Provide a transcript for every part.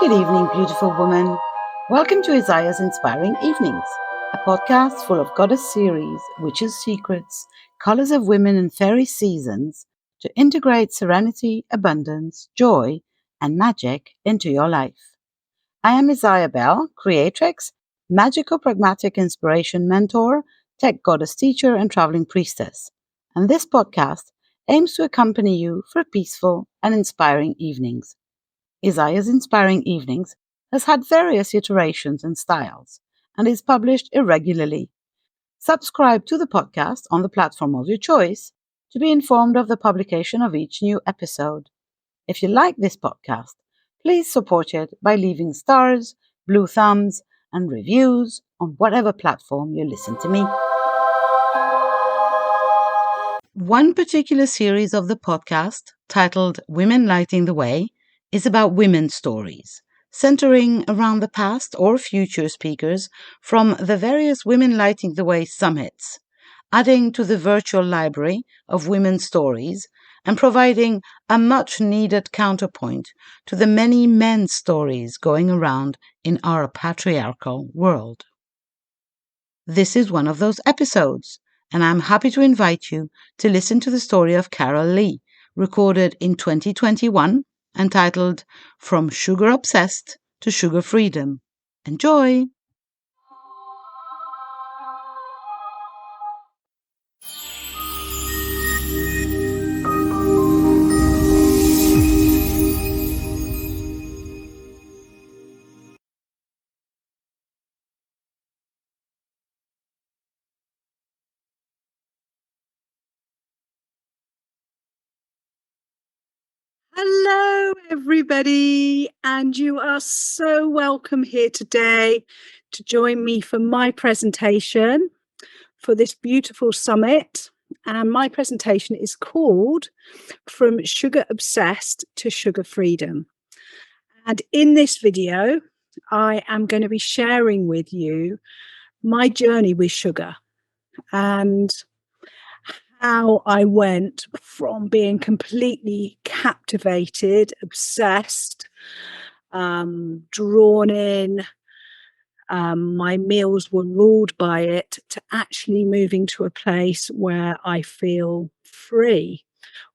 Good evening, beautiful woman. Welcome to Isaya's Inspiring Evenings, a podcast full of goddess series, witches' secrets, colors of women, and fairy seasons to integrate serenity, abundance, joy, and magic into your life. I am Isaya Bell, creatrix, magical pragmatic inspiration mentor, tech goddess teacher, and traveling priestess. And this podcast aims to accompany you for peaceful and inspiring evenings. Isaya's Inspiring Evenings has had various iterations and styles and is published irregularly. Subscribe to the podcast on the platform of your choice to be informed of the publication of each new episode. If you like this podcast, please support it by leaving stars, blue thumbs, and reviews on whatever platform you listen to me. One particular series of the podcast, titled Women Lighting the Way, is about women's stories, centering around the past or future speakers from the various Women Lighting the Way summits, adding to the virtual library of women's stories and providing a much-needed counterpoint to the many men's stories going around in our patriarchal world. This is one of those episodes, and I'm happy to invite you to listen to the story of Carol Lee, recorded in 2021, entitled From Sugar Obsessed to Sugar Freedom. Enjoy! Hello, everybody, and you are so welcome here today to join me for my presentation for this beautiful summit. And my presentation is called From Sugar Obsessed to Sugar Freedom. And in this video, I am going to be sharing with you my journey with sugar and how I went from being completely captivated, obsessed, drawn in, my meals were ruled by it, to actually moving to a place where I feel free,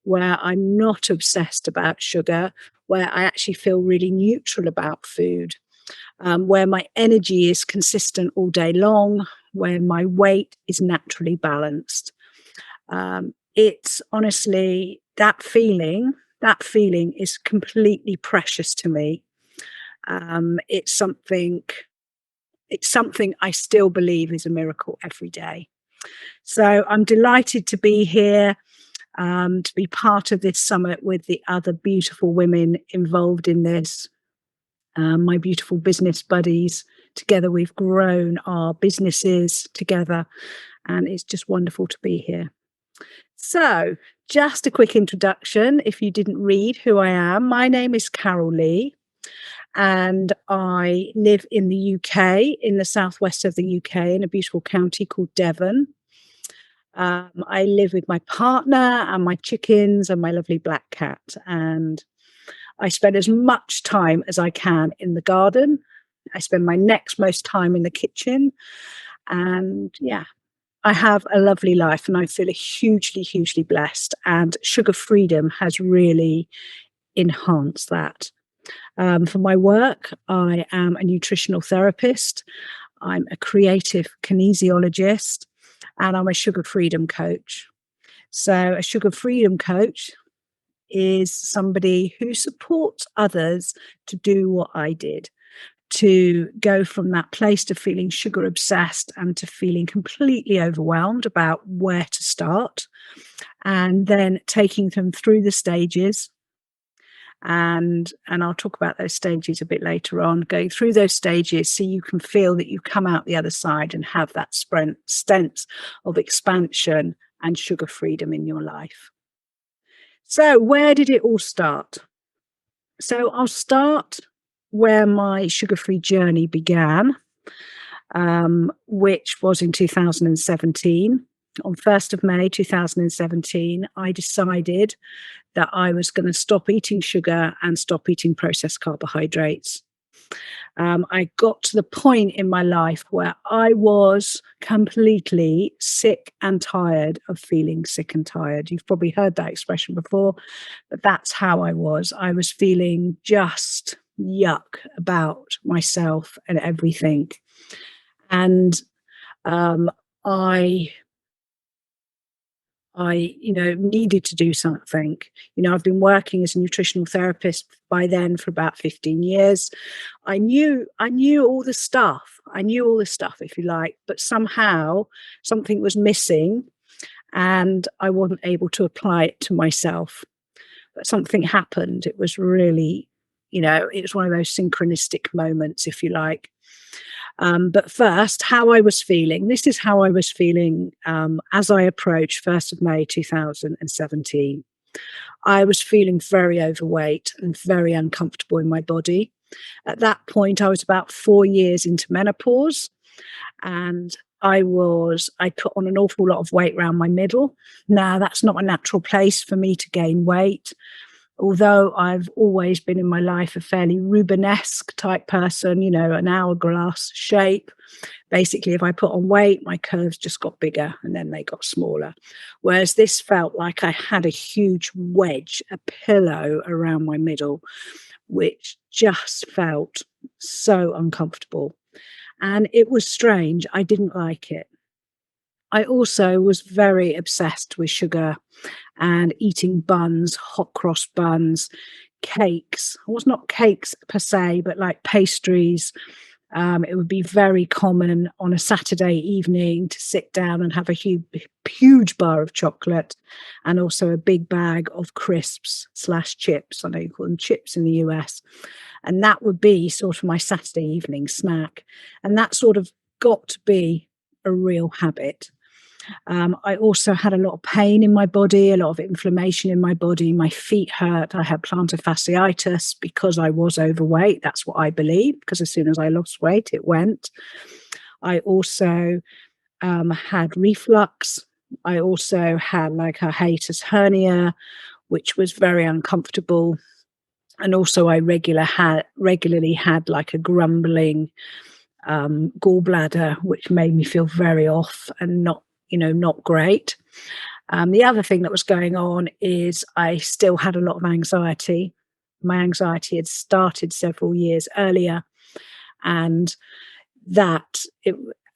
where I'm not obsessed about sugar, where I actually feel really neutral about food, where my energy is consistent all day long, where my weight is naturally balanced. It's honestly that feeling is completely precious to me. It's something I still believe is a miracle every day. So I'm delighted to be here, to be part of this summit with the other beautiful women involved in this, my beautiful business buddies. Together we've grown our businesses together, and it's just wonderful to be here. So, just a quick introduction, if you didn't read who I am. My name is Carol Lee, and I live in the UK, in the southwest of the UK, in a beautiful county called Devon. I live with my partner and my chickens and my lovely black cat, and I spend as much time as I can in the garden. I spend my next most time in the kitchen, and I have a lovely life and I feel hugely, hugely blessed, and sugar freedom has really enhanced that. For my work, I am a nutritional therapist. I'm a creative kinesiologist, and I'm a sugar freedom coach. So a sugar freedom coach is somebody who supports others to do what I did, to go from that place to feeling sugar obsessed and to feeling completely overwhelmed about where to start, and then taking them through the stages. And I'll talk about those stages a bit later on, going through those stages so you can feel that you come out the other side and have that sense of expansion and sugar freedom in your life. So where did it all start? So I'll start where my sugar-free journey began, which was in 2017. On 1st of May 2017, I decided that I was going to stop eating sugar and stop eating processed carbohydrates. I got to the point in my life where I was completely sick and tired of feeling sick and tired. You've probably heard that expression before, but that's how I was. I was feeling just yuck about myself and everything. And um, I needed to do something. I've been working as a nutritional therapist by then for about 15 years. I knew all the stuff. I knew all the stuff, if you like, but somehow something was missing and I wasn't able to apply it to myself. But something happened. It was really, it was one of those synchronistic moments, if you like. But first, how I was feeling. This is how I was feeling as I approached 1st of May 2017. I was feeling very overweight and very uncomfortable in my body. At that point, I was about 4 years into menopause, and I put on an awful lot of weight around my middle. Now, that's not a natural place for me to gain weight. Although I've always been in my life a fairly Rubenesque type person, an hourglass shape. Basically, if I put on weight, my curves just got bigger and then they got smaller. Whereas this felt like I had a huge wedge, a pillow around my middle, which just felt so uncomfortable. And it was strange. I didn't like it. I also was very obsessed with sugar and eating buns, hot cross buns, cakes. It was not cakes per se, but like pastries. It would be very common on a Saturday evening to sit down and have a huge bar of chocolate and also a big bag of crisps/chips. I know you call them chips in the US. And that would be sort of my Saturday evening snack. And that sort of got to be a real habit. I also had a lot of pain in my body, a lot of inflammation in my body. My feet hurt. I had plantar fasciitis because I was overweight. That's what I believe, because as soon as I lost weight, it went. I also had reflux. I also had like a hiatus hernia, which was very uncomfortable. And also I regularly had like a grumbling gallbladder, which made me feel very off and not great. The other thing that was going on is I still had a lot of anxiety. My anxiety had started several years earlier, and that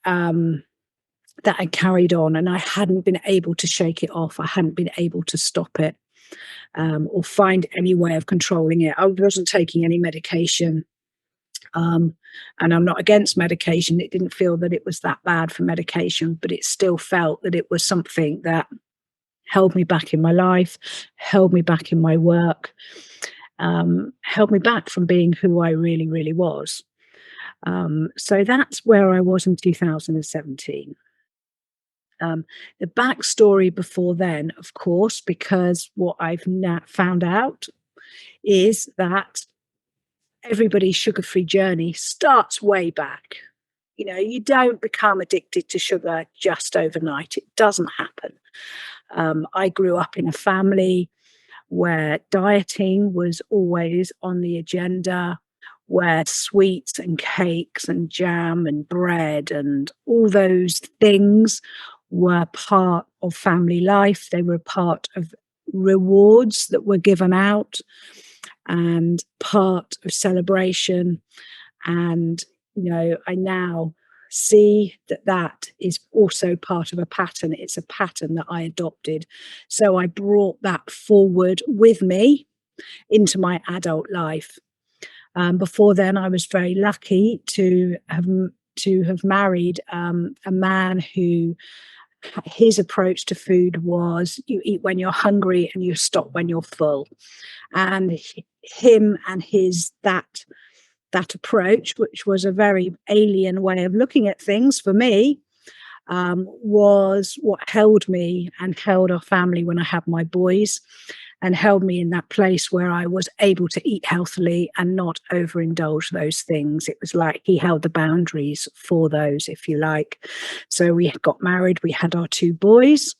I carried on, and I hadn't been able to shake it off. I hadn't been able to stop it or find any way of controlling it. I wasn't taking any medication. And I'm not against medication. It didn't feel that it was that bad for medication, but it still felt that it was something that held me back in my life, held me back in my work, held me back from being who I really, really was. So that's where I was in 2017. The backstory before then, of course, because what I've found out is that everybody's sugar-free journey starts way back. You don't become addicted to sugar just overnight. It doesn't happen. I grew up in a family where dieting was always on the agenda, where sweets and cakes and jam and bread and all those things were part of family life. They were part of rewards that were given out and part of celebration. And, I now see that is also part of a pattern. It's a pattern that I adopted. So I brought that forward with me into my adult life. Before then, I was very lucky to have married a man who his approach to food was you eat when you're hungry and you stop when you're full. And him and that approach, which was a very alien way of looking at things for me, was what held me and held our family when I had my boys, and held me in that place where I was able to eat healthily and not overindulge those things. It was like he held the boundaries for those, if you like. So we got married, we had our 2 boys.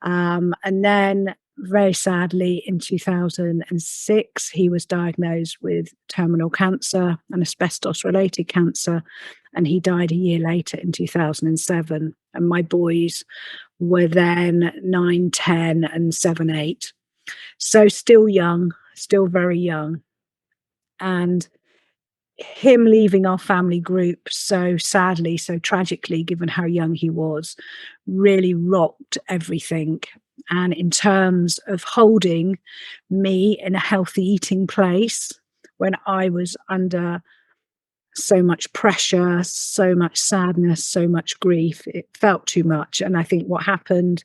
And then very sadly, in 2006, he was diagnosed with terminal cancer, an asbestos-related cancer, and he died a year later in 2007. And my boys were then 9, 10, and 7, 8. So still young, still very young. And him leaving our family group so sadly, so tragically, given how young he was, really rocked everything. And in terms of holding me in a healthy eating place when I was under so much pressure, so much sadness, so much grief, it felt too much. And I think what happened,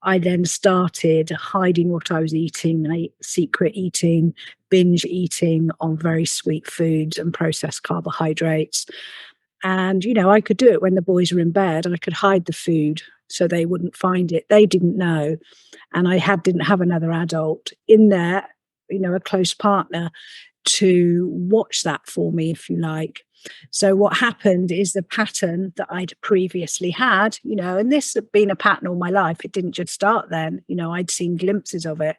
I then started hiding what I was eating, secret eating, binge eating on very sweet foods and processed carbohydrates. And, I could do it when the boys were in bed. I could hide the food so they wouldn't find it. They didn't know. And didn't have another adult in there, a close partner to watch that for me, if you like. So what happened is the pattern that I'd previously had, and this had been a pattern all my life. It didn't just start then, I'd seen glimpses of it.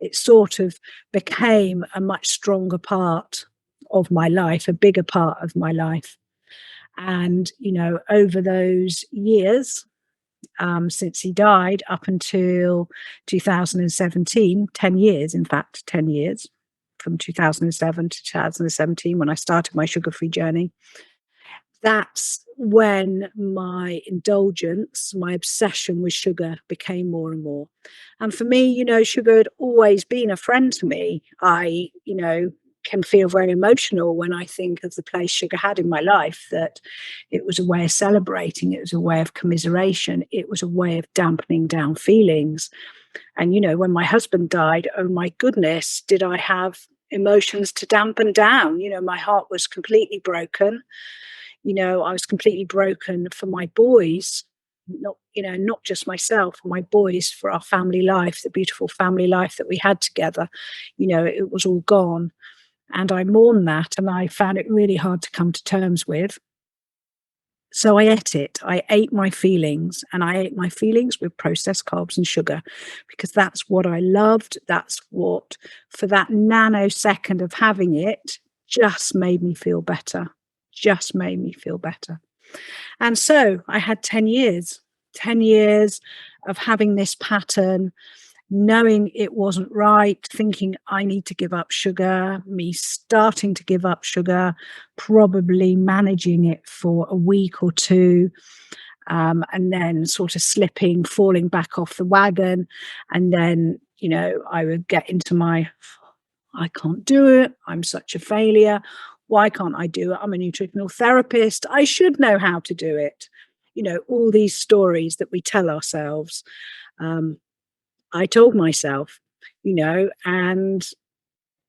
It sort of became a much stronger part of my life, a bigger part of my life. And, over those years, since he died up until 2017, 10 years, in fact, 10 years, from 2007 to 2017, when I started my sugar-free journey. That's when my indulgence, my obsession with sugar became more and more. And for me, sugar had always been a friend to me. I, can feel very emotional when I think of the place sugar had in my life, that it was a way of celebrating, it was a way of commiseration, it was a way of dampening down feelings. And, when my husband died, oh my goodness, did I have emotions to dampen down? My heart was completely broken. I was completely broken for my boys, not just myself, my boys, for our family life, the beautiful family life that we had together. It was all gone. And I mourned that, and I found it really hard to come to terms with. So I ate it. I ate my feelings, and I ate my feelings with processed carbs and sugar, because that's what I loved. That's what, for that nanosecond of having it, just made me feel better. Just made me feel better. And so I had 10 years of having this pattern, knowing it wasn't right, thinking I need to give up sugar, me starting to give up sugar, probably managing it for a week or two, and then sort of slipping, falling back off the wagon. And then, I would get into I can't do it. I'm such a failure. Why can't I do it? I'm a nutritional therapist. I should know how to do it. All these stories that we tell ourselves. I told myself, and,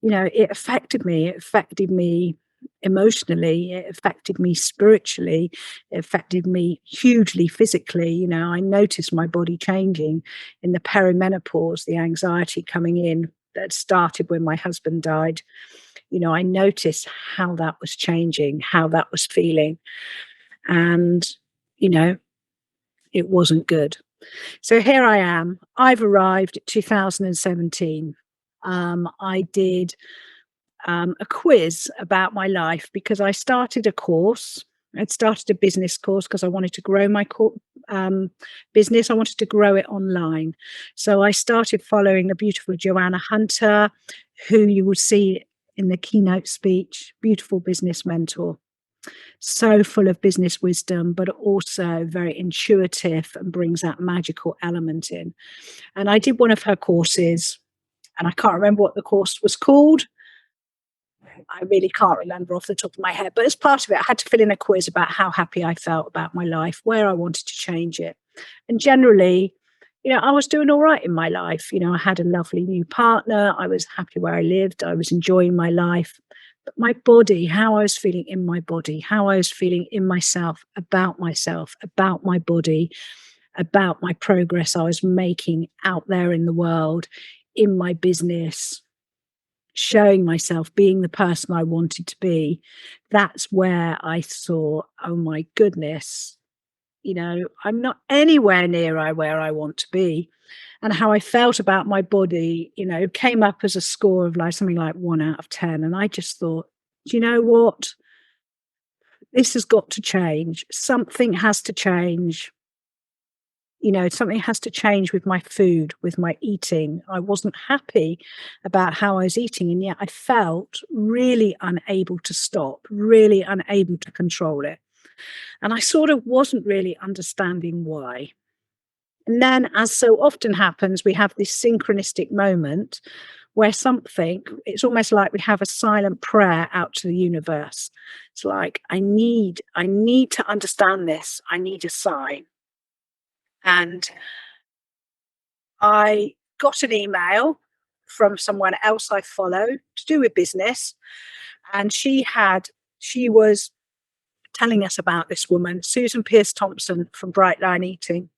it affected me. It affected me emotionally. It affected me spiritually. It affected me hugely physically. I noticed my body changing in the perimenopause, the anxiety coming in that started when my husband died. I noticed how that was changing, how that was feeling. And, it wasn't good. So here I am. I've arrived at 2017. I did a quiz about my life, because I started a course. I'd started a business course because I wanted to grow my business. I wanted to grow it online. So I started following the beautiful Joanna Hunter, who you will see in the keynote speech, beautiful business mentor. So full of business wisdom, but also very intuitive and brings that magical element in. And I did one of her courses, and I can't remember what the course was called. I really can't remember off the top of my head, but as part of it, I had to fill in a quiz about how happy I felt about my life, where I wanted to change it. And generally, I was doing all right in my life. I had a lovely new partner. I was happy where I lived. I was enjoying my life. But my body, how I was feeling in my body, how I was feeling in myself, about my body, about my progress I was making out there in the world, in my business, showing myself, being the person I wanted to be. That's where I saw, oh my goodness, I'm not anywhere near where I want to be. And how I felt about my body, came up as a score of like something like 1 out of 10. And I just thought, do you know what? This has got to change. Something has to change. Something has to change with my food, with my eating. I wasn't happy about how I was eating, and yet I felt really unable to stop, really unable to control it. And I sort of wasn't really understanding why. And then, as so often happens, we have this synchronistic moment where it's almost like we have a silent prayer out to the universe. It's like, I need to understand this. I need a sign. And I got an email from someone else I follow to do with business. And she was telling us about this woman, Susan Pearce Thompson from Bright Line Eating.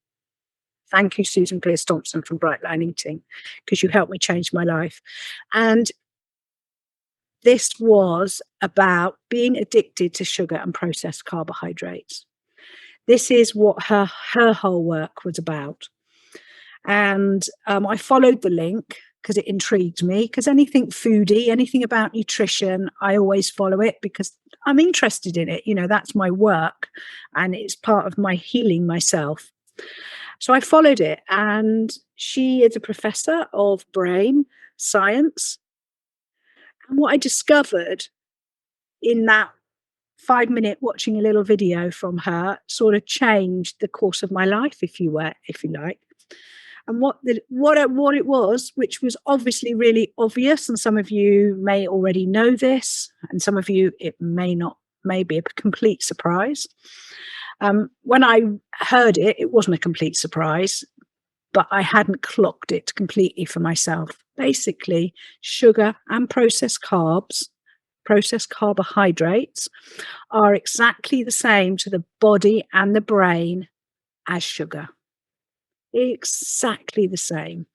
Thank you, Susan Pearce Thompson from Bright Line Eating, because you helped me change my life. And this was about being addicted to sugar and processed carbohydrates. This is what her whole work was about. And I followed the link because it intrigued me, because anything foodie, anything about nutrition, I always follow it because I'm interested in it. That's my work and it's part of my healing myself. So I followed it, and she is a professor of brain science. And what I discovered in that 5-minute watching a little video from her sort of changed the course of my life, if you like. And what it was, which was obviously really obvious, and some of you may already know this, and some of you it may be a complete surprise. When I heard it, it wasn't a complete surprise, but I hadn't clocked it completely for myself. Basically, sugar and processed carbohydrates are exactly the same to the body and the brain as sugar. Exactly the same.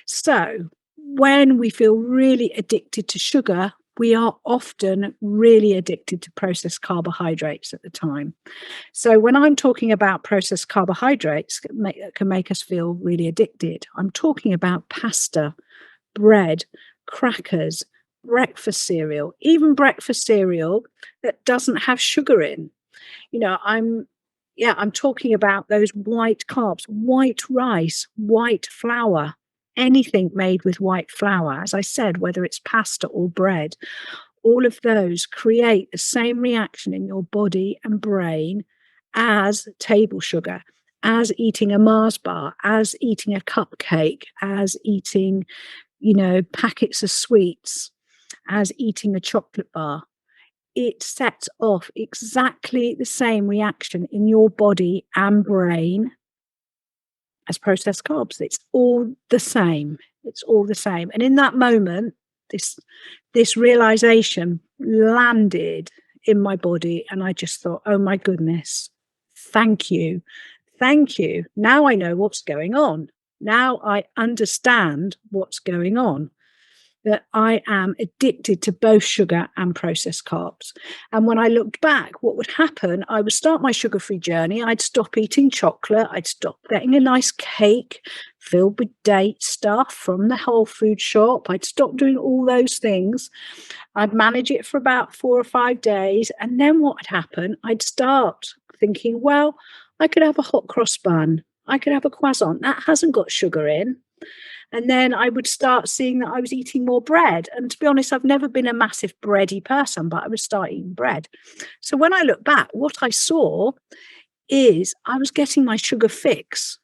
So when we feel really addicted to sugar, we are often really addicted to processed carbohydrates at the time. So when I'm talking about processed carbohydrates that can make us feel really addicted, I'm talking about pasta, bread, crackers, breakfast cereal, even breakfast cereal that doesn't have sugar in. I'm talking about those white carbs, white rice, white flour, anything made with white flour. As I said, whether it's pasta or bread, all of those create the same reaction in your body and brain as table sugar, as eating a Mars bar, as eating a cupcake, as eating, packets of sweets, as eating a chocolate bar. It sets off exactly the same reaction in your body and brain as processed carbs. It's all the same. It's all the same. And in that moment, this realization landed in my body, and I just thought, oh my goodness, thank you. Thank you. Now I know what's going on. Now I understand what's going on. That I am addicted to both sugar and processed carbs. And when I looked back, what would happen, I would start my sugar-free journey. I'd stop eating chocolate. I'd stop getting a nice cake filled with date stuff from the health food shop. I'd stop doing all those things. I'd manage it for about 4 or 5 days. And then what would happen? I'd start thinking, well, I could have a hot cross bun. I could have a croissant. That hasn't got sugar in. And then I would start seeing that I was eating more bread. And to be honest, I've never been a massive bready person, but I would start eating bread. So when I look back, what I saw is I was getting my sugar fix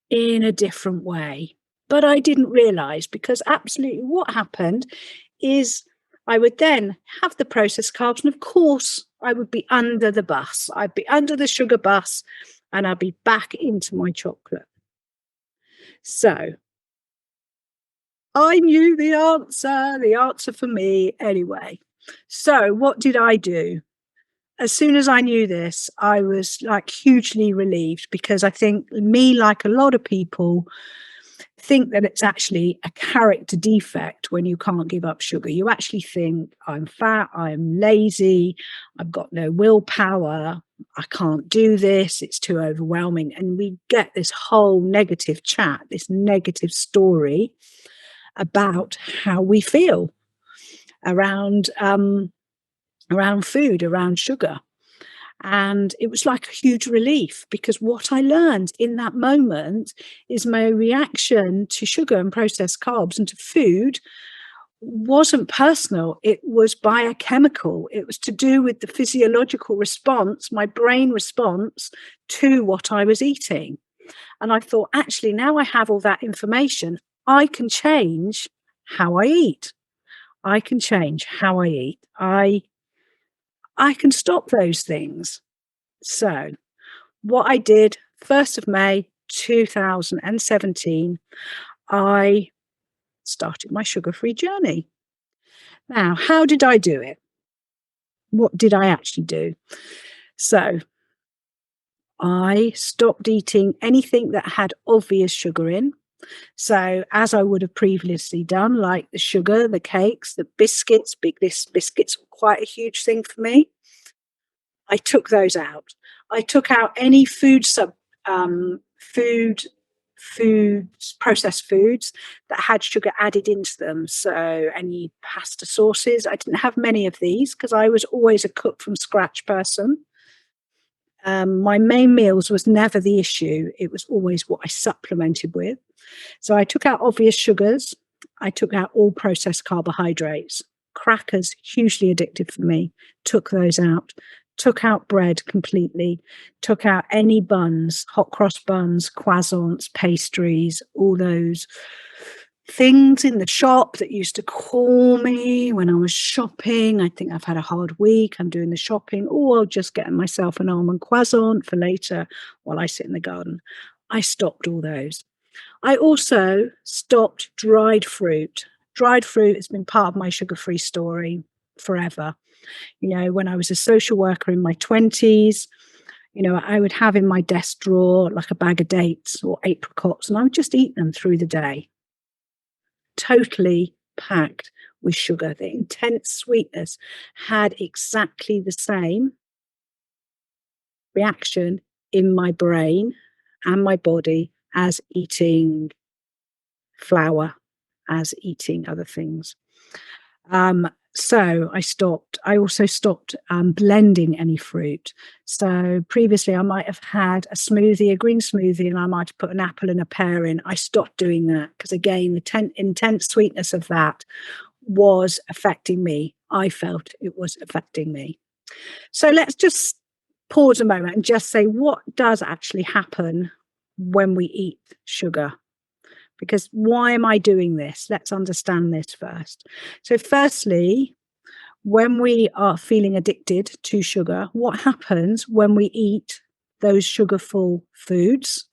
in a different way. But I didn't realize, because absolutely what happened is I would then have the processed carbs. And of course, I would be under the bus. I'd be under the sugar bus and I'd be back into my chocolate. So I knew the answer for me anyway. So what did I do? As soon as I knew this, I was like hugely relieved, because I think me, like a lot of people, think that it's actually a character defect when you can't give up sugar. You actually think, I'm fat, I'm lazy, I've got no willpower, I can't do this, it's too overwhelming. And we get this whole negative chat, this negative story about how we feel around food, around sugar. And it was like a huge relief, because what I learned in that moment is my reaction to sugar and processed carbs and to food wasn't personal. It was biochemical. It was to do with the physiological response, my brain response to what I was eating. And I thought, actually, now I have all that information, I can change how I eat. I can change how I eat. I can stop those things. So, what I did, 1st of May 2017, I started my sugar-free journey. Now, how did I do it? What did I actually do? So, I stopped eating anything that had obvious sugar in. So, as I would have previously done, like the sugar, the cakes, the biscuits, biscuits were quite a huge thing for me. I took those out. I took out any processed foods that had sugar added into them. So any pasta sauces. I didn't have many of these because I was always a cook from scratch person. My main meals was never the issue. It was always what I supplemented with. So I took out obvious sugars. I took out all processed carbohydrates. Crackers, hugely addictive for me. Took those out. Took out bread completely. Took out any buns, hot cross buns, croissants, pastries, all those things in the shop that used to call me when I was shopping. I think I've had a hard week. I'm doing the shopping. Oh, I'll just get myself an almond croissant for later while I sit in the garden. I stopped all those. I also stopped dried fruit. Dried fruit has been part of my sugar-free story forever. You know, when I was a social worker in my 20s, you know, I would have in my desk drawer like a bag of dates or apricots, and I would just eat them through the day. Totally packed with sugar. The intense sweetness had exactly the same reaction in my brain and my body as eating flour, as eating other things. So I stopped. I also stopped blending any fruit. So previously I might have had a smoothie, a green smoothie, and I might have put an apple and a pear in. I stopped doing that because, again, the intense sweetness of that was affecting me. I felt it was affecting me. So let's just pause a moment and just say, what does actually happen when we eat sugar? Because why am I doing this? Let's understand this first. So firstly, when we are feeling addicted to sugar, what happens when we eat those sugar-full foods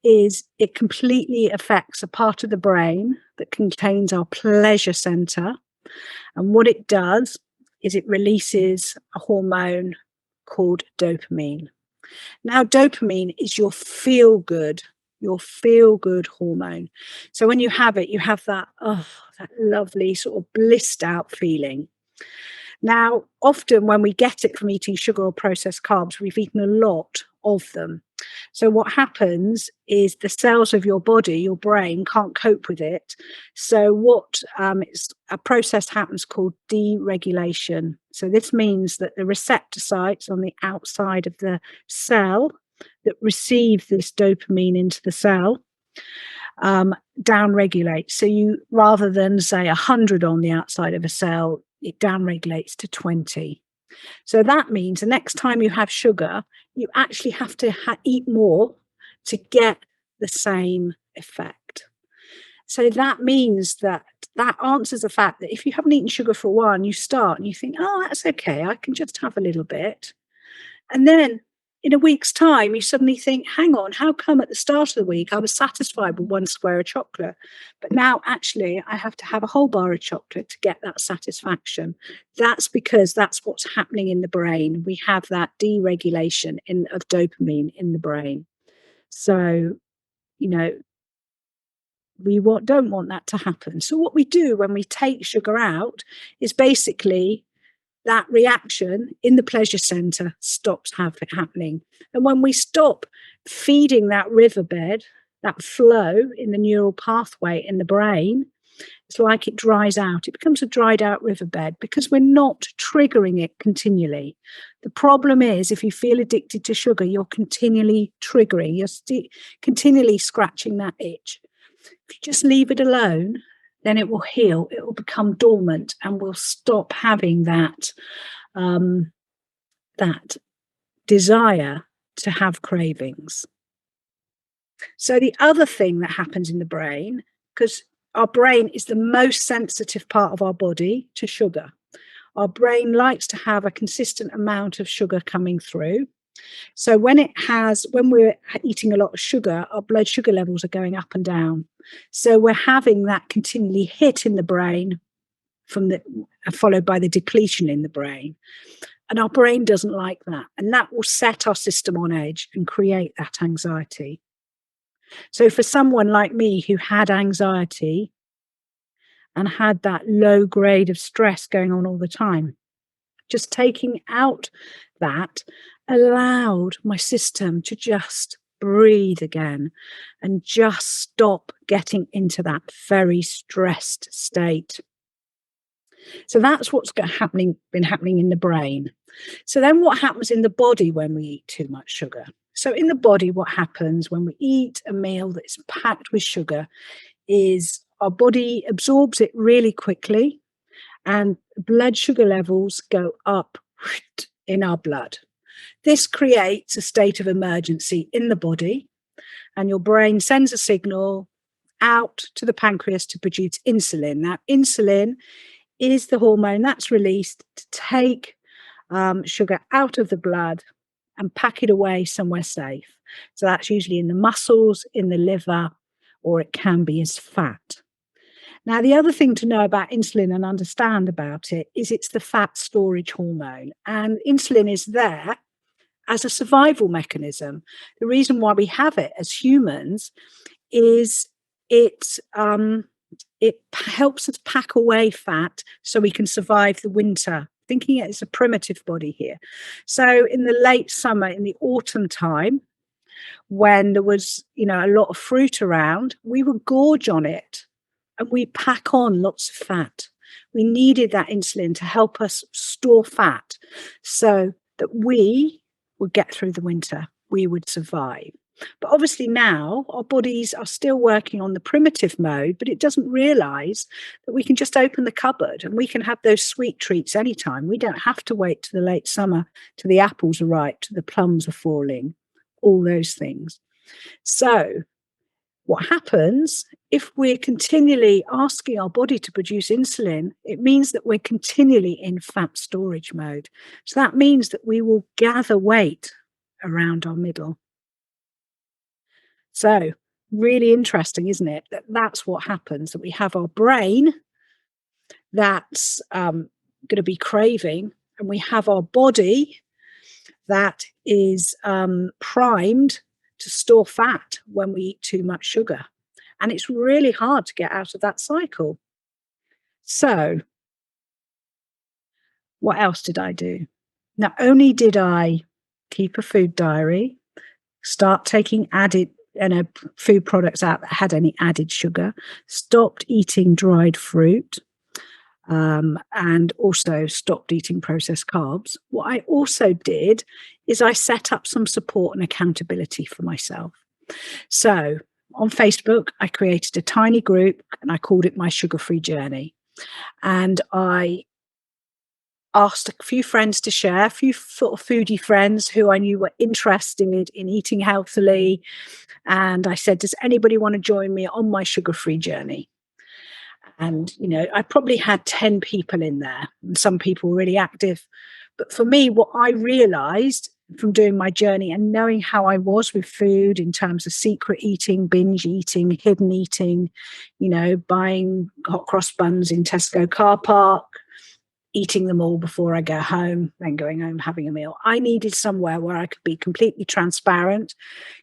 is it completely affects a part of the brain that contains our pleasure center. And what it does is it releases a hormone called dopamine. Now, dopamine is your feel-good hormone. So when you have it, you have that lovely sort of blissed out feeling. Now, often when we get it from eating sugar or processed carbs, we've eaten a lot of them. So what happens is the cells of your body, your brain, can't cope with it. So what a process happens called deregulation. So this means that the receptor sites on the outside of the cell that receive this dopamine into the cell downregulate. So you, rather than say 100 on the outside of a cell, it downregulates to 20. So that means the next time you have sugar, you actually have to eat more to get the same effect. So that means that answers the fact that if you haven't eaten sugar for a while and you start and you think, oh, that's okay, I can just have a little bit. And then in a week's time, you suddenly think, hang on, how come at the start of the week I was satisfied with one square of chocolate, but now actually I have to have a whole bar of chocolate to get that satisfaction? That's because that's what's happening in the brain. We have that deregulation of dopamine in the brain. So, you know, We don't want that to happen. So what we do when we take sugar out is basically that reaction in the pleasure center stops happening. And when we stop feeding that riverbed, that flow in the neural pathway in the brain, it's like it dries out. It becomes a dried out riverbed because we're not triggering it continually. The problem is if you feel addicted to sugar, you're continually triggering, you're continually scratching that itch. If you just leave it alone, then it will heal, it will become dormant, and we'll stop having that that desire to have cravings. So the other thing that happens in the brain, because our brain is the most sensitive part of our body to sugar. Our brain likes to have a consistent amount of sugar coming through. So when we're eating a lot of sugar, our blood sugar levels are going up and down. So we're having that continually hit in the brain followed by the depletion in the brain. And our brain doesn't like that. And that will set our system on edge and create that anxiety. So for someone like me who had anxiety and had that low grade of stress going on all the time, just taking out that allowed my system to just breathe again and just stop getting into that very stressed state. So that's what's been happening in the brain. So then what happens in the body when we eat too much sugar? So in the body, what happens when we eat a meal that's packed with sugar is our body absorbs it really quickly and blood sugar levels go up in our blood. This creates a state of emergency in the body, and your brain sends a signal out to the pancreas to produce insulin. Now, insulin is the hormone that's released to take sugar out of the blood and pack it away somewhere safe. So that's usually in the muscles, in the liver, or it can be as fat. Now, the other thing to know about insulin and understand about it is it's the fat storage hormone. And insulin is there as a survival mechanism. The reason why we have it as humans is it helps us pack away fat so we can survive the winter. Thinking it as a primitive body here. So in the late summer, in the autumn time, when there was, a lot of fruit around, we would gorge on it and we pack on lots of fat. We needed that insulin to help us store fat so that we would get through the winter, we would survive. But obviously now our bodies are still working on the primitive mode, but it doesn't realize that we can just open the cupboard and we can have those sweet treats anytime. We don't have to wait to the late summer, till the apples are ripe, till the plums are falling, all those things. So what happens if we're continually asking our body to produce insulin? It means that we're continually in fat storage mode. So that means that we will gather weight around our middle. So really interesting, isn't it? That's what happens, that we have our brain that's going to be craving, and we have our body that is primed to store fat when we eat too much sugar. And it's really hard to get out of that cycle. So what else did I do? Not only did I keep a food diary, start taking food products out that had any added sugar, stopped eating dried fruit, and also stopped eating processed carbs. What I also did is I set up some support and accountability for myself. So on Facebook, I created a tiny group and I called it My Sugar-Free Journey. And I asked a few friends to share, a few sort of foodie friends who I knew were interested in eating healthily. And I said, does anybody want to join me on my sugar-free journey? And, I probably had 10 people in there, and some people were really active. But for me, what I realized from doing my journey and knowing how I was with food in terms of secret eating, binge eating, hidden eating, buying hot cross buns in Tesco car park, eating them all before I go home, then going home, having a meal. I needed somewhere where I could be completely transparent,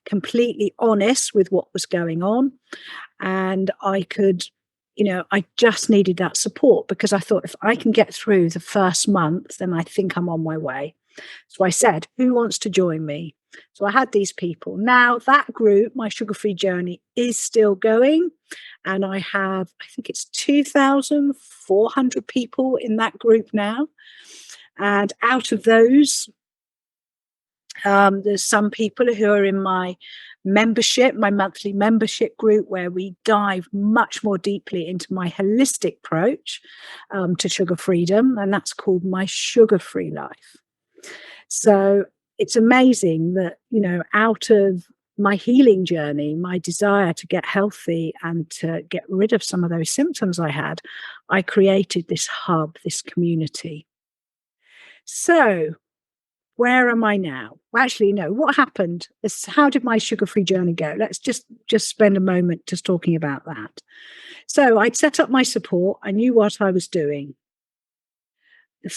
completely honest with what was going on. And I could, I just needed that support because I thought if I can get through the first month, then I think I'm on my way. So I said, who wants to join me? So I had these people. Now that group, my sugar-free journey, is still going. And I think it's 2,400 people in that group now. And out of those, there's some people who are in my membership, my monthly membership group, where we dive much more deeply into my holistic approach to sugar freedom. And that's called My Sugar-Free Life. So it's amazing that, out of my healing journey, my desire to get healthy and to get rid of some of those symptoms I had, I created this hub, this community. So where am I now? Well, actually, no, what happened? How did my sugar-free journey go? Let's just spend a moment just talking about that. So I'd set up my support. I knew what I was doing.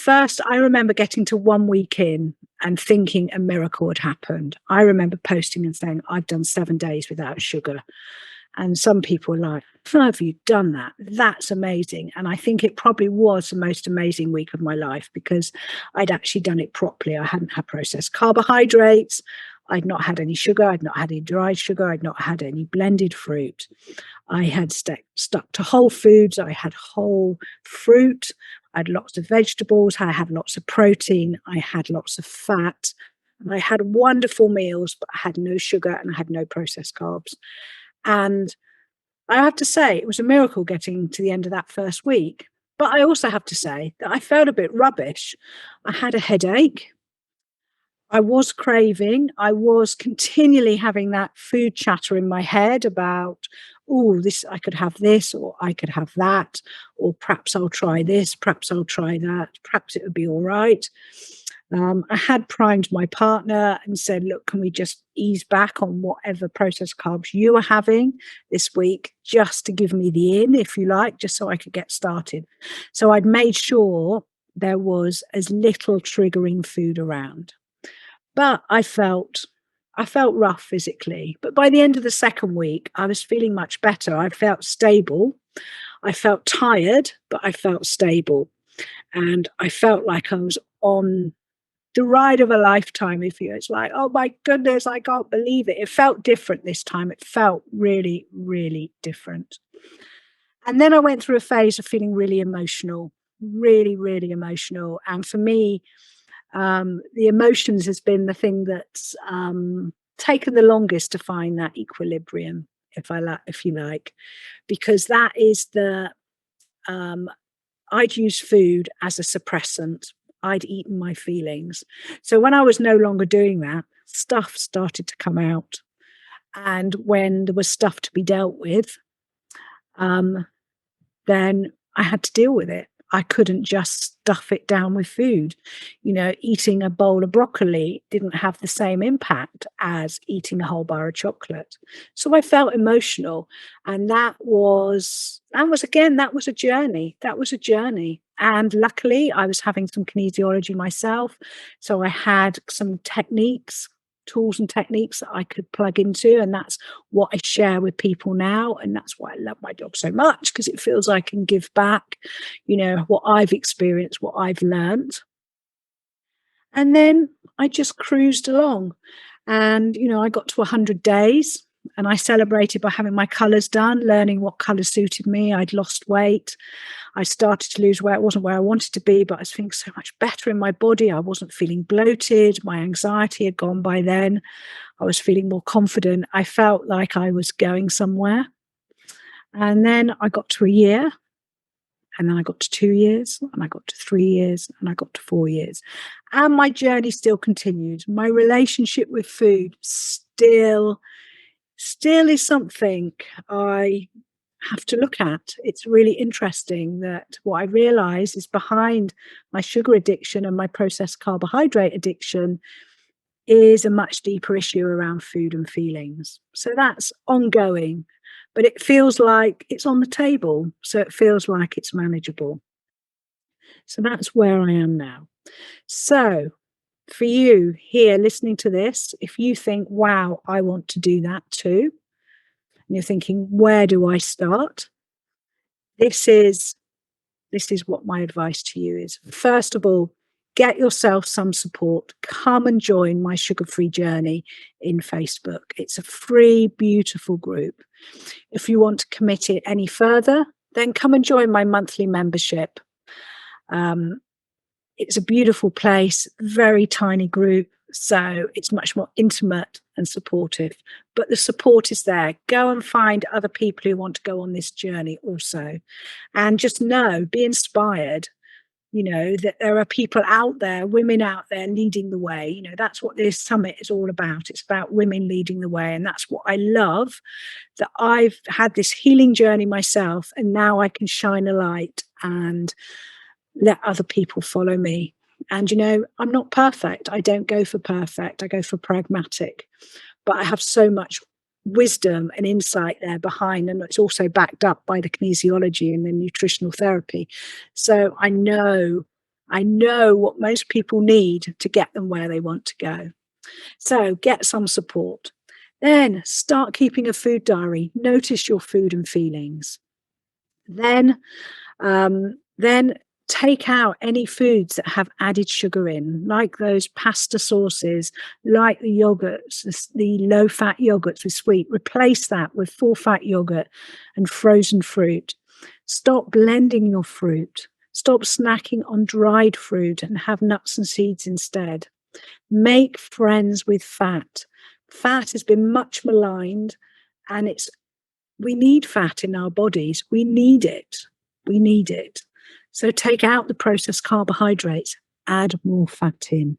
I remember getting to 1 week in and thinking a miracle had happened. I remember posting and saying, I've done 7 days without sugar. And some people were like, how have you done that? That's amazing. And I think it probably was the most amazing week of my life because I'd actually done it properly. I hadn't had processed carbohydrates. I'd not had any sugar. I'd not had any dried sugar. I'd not had any blended fruit. I had stuck to whole foods. I had whole fruit. I had lots of vegetables. I had lots of protein. I had lots of fat. And I had wonderful meals, but I had no sugar and I had no processed carbs. And I have to say, it was a miracle getting to the end of that first week. But I also have to say that I felt a bit rubbish. I had a headache. I was craving. I was continually having that food chatter in my head about, I could have this, or I could have that, or perhaps I'll try this, perhaps I'll try that, perhaps it would be all right. I had primed my partner and said, look, can we just ease back on whatever processed carbs you are having this week, just to give me the in, if you like, just so I could get started. So I'd made sure there was as little triggering food around. But I felt rough physically. But by the end of the second week, I was feeling much better. I felt stable. I felt tired, but I felt stable. And I felt like I was on the ride of a lifetime, if you. It's like, oh my goodness, I can't believe it. It felt different this time. It felt really, really different. And then I went through a phase of feeling really emotional, really, really emotional. And for me, the emotions has been the thing that's taken the longest to find that equilibrium, if you like, because that is I'd use food as a suppressant. I'd eaten my feelings. So when I was no longer doing that, stuff started to come out. And when there was stuff to be dealt with, then I had to deal with it. I couldn't just stuff it down with food. Eating a bowl of broccoli didn't have the same impact as eating a whole bar of chocolate. So I felt emotional. And that was a journey. That was a journey. And luckily I was having some kinesiology myself. So I had some tools and techniques that I could plug into. And that's what I share with people now. And that's why I love my job so much, because it feels like I can give back, what I've experienced, what I've learned. And then I just cruised along. And, I got to 100 days and I celebrated by having my colours done, learning what colours suited me. I'd lost weight. I started to lose weight. I wasn't where I wanted to be, but I was feeling so much better in my body. I wasn't feeling bloated. My anxiety had gone by then. I was feeling more confident. I felt like I was going somewhere. And then I got to a year, and then I got to 2 years, and I got to 3 years, and I got to 4 years. And my journey still continued. My relationship with food still is something I have to look at. It's really interesting that what I realize is behind my sugar addiction and my processed carbohydrate addiction is a much deeper issue around food and feelings. So that's ongoing, but it feels like it's on the table. So it feels like it's manageable. So that's where I am now. So for you here listening to this, if you think, wow, I want to do that too, and you're thinking, where do I start? This is what my advice to you is. First of all, get yourself some support. Come and join my sugar-free journey in Facebook. It's a free, beautiful group. If you want to commit it any further, then come and join my monthly membership. It's a beautiful place, very tiny group, so it's much more intimate and supportive. But the support is there. Go and find other people who want to go on this journey also. And just be inspired, that there are people out there, women out there leading the way. That's what this summit is all about. It's about women leading the way. And that's what I love, that I've had this healing journey myself, and now I can shine a light and let other people follow me. And, I'm not perfect. I don't go for perfect. I go for pragmatic. But I have so much wisdom and insight there behind, and it's also backed up by the kinesiology and the nutritional therapy. So I know what most people need to get them where they want to go. So get some support. Then start keeping a food diary. Notice your food and feelings. Then take out any foods that have added sugar in, like those pasta sauces, like the yogurts, the low-fat yogurts with sweet. Replace that with full-fat yogurt and frozen fruit. Stop blending your fruit. Stop snacking on dried fruit and have nuts and seeds instead. Make friends with fat. Fat has been much maligned, and we need fat in our bodies. We need it. So take out the processed carbohydrates, add more fat in.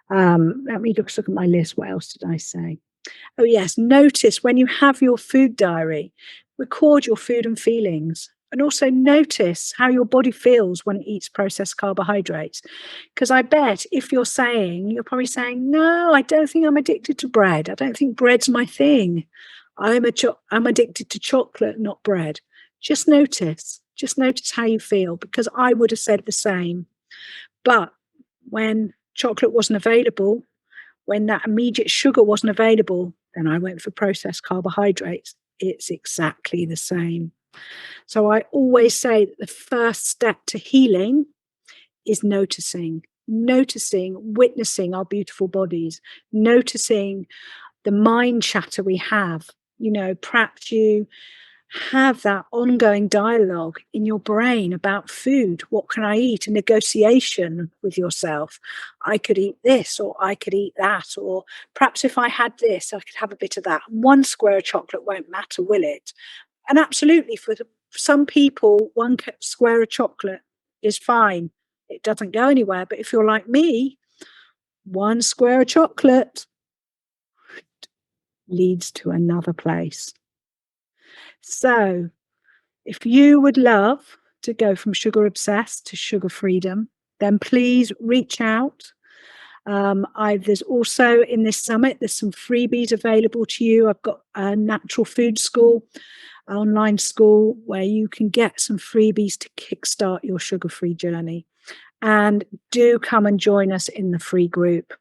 Let me look at my list. What else did I say? Oh, yes. Notice when you have your food diary, record your food and feelings. And also notice how your body feels when it eats processed carbohydrates. Because I bet if you're probably saying, no, I don't think I'm addicted to bread. I don't think bread's my thing. I'm addicted to chocolate, not bread. Just notice how you feel, because I would have said the same. But when chocolate wasn't available, when that immediate sugar wasn't available, then I went for processed carbohydrates. It's exactly the same. So I always say that the first step to healing is noticing, witnessing our beautiful bodies, noticing the mind chatter we have. Perhaps you have that ongoing dialogue in your brain about food. What can I eat? A negotiation with yourself. I could eat this, or I could eat that, or perhaps if I had this, I could have a bit of that. One square of chocolate won't matter, will it? And absolutely, for some people, one square of chocolate is fine. It doesn't go anywhere. But if you're like me, one square of chocolate leads to another place. So if you would love to go from sugar obsessed to sugar freedom, then please reach out. There's also in this summit, there's some freebies available to you. I've got a natural food school, online school, where you can get some freebies to kickstart your sugar-free journey. And do come and join us in the free group.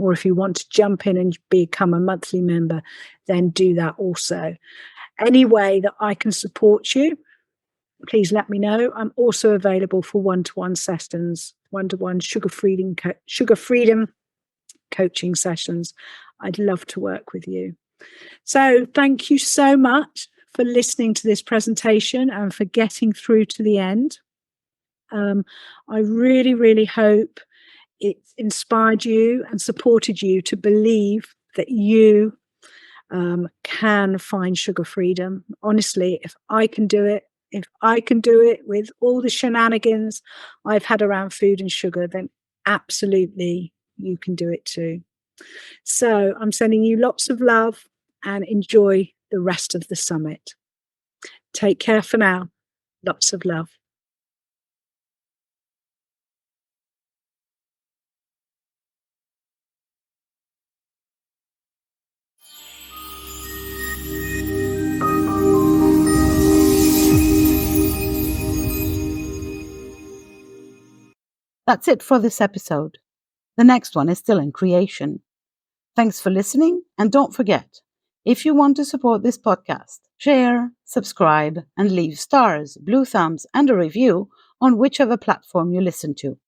Or if you want to jump in and become a monthly member, then do that also. Any way that I can support you, please let me know. I'm also available for one-to-one sessions, one-to-one sugar freedom coaching sessions. I'd love to work with you. So thank you so much for listening to this presentation and for getting through to the end. I really, really hope it inspired you and supported you to believe that you can find sugar freedom. Honestly, if I can do it with all the shenanigans I've had around food and sugar, then absolutely you can do it too. So I'm sending you lots of love and enjoy the rest of the summit. Take care for now. Lots of love. That's it for this episode. The next one is still in creation. Thanks for listening, and don't forget, if you want to support this podcast, share, subscribe, and leave stars, blue thumbs, and a review on whichever platform you listen to.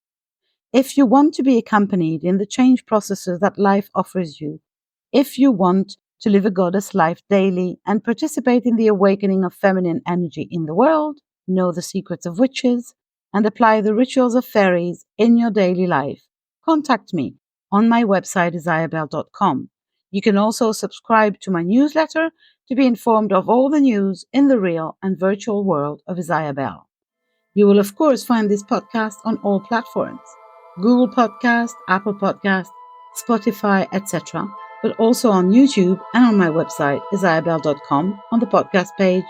If you want to be accompanied in the change processes that life offers you, if you want to live a goddess life daily and participate in the awakening of feminine energy in the world, know the secrets of witches, and apply the rituals of fairies in your daily life, contact me on my website isayabelle.com. You can also subscribe to my newsletter to be informed of all the news in the real and virtual world of Isaya. You will, of course, find this podcast on all platforms: Google Podcast, Apple Podcast, Spotify, etc., but also on YouTube and on my website, isayabelle.com, on the podcast page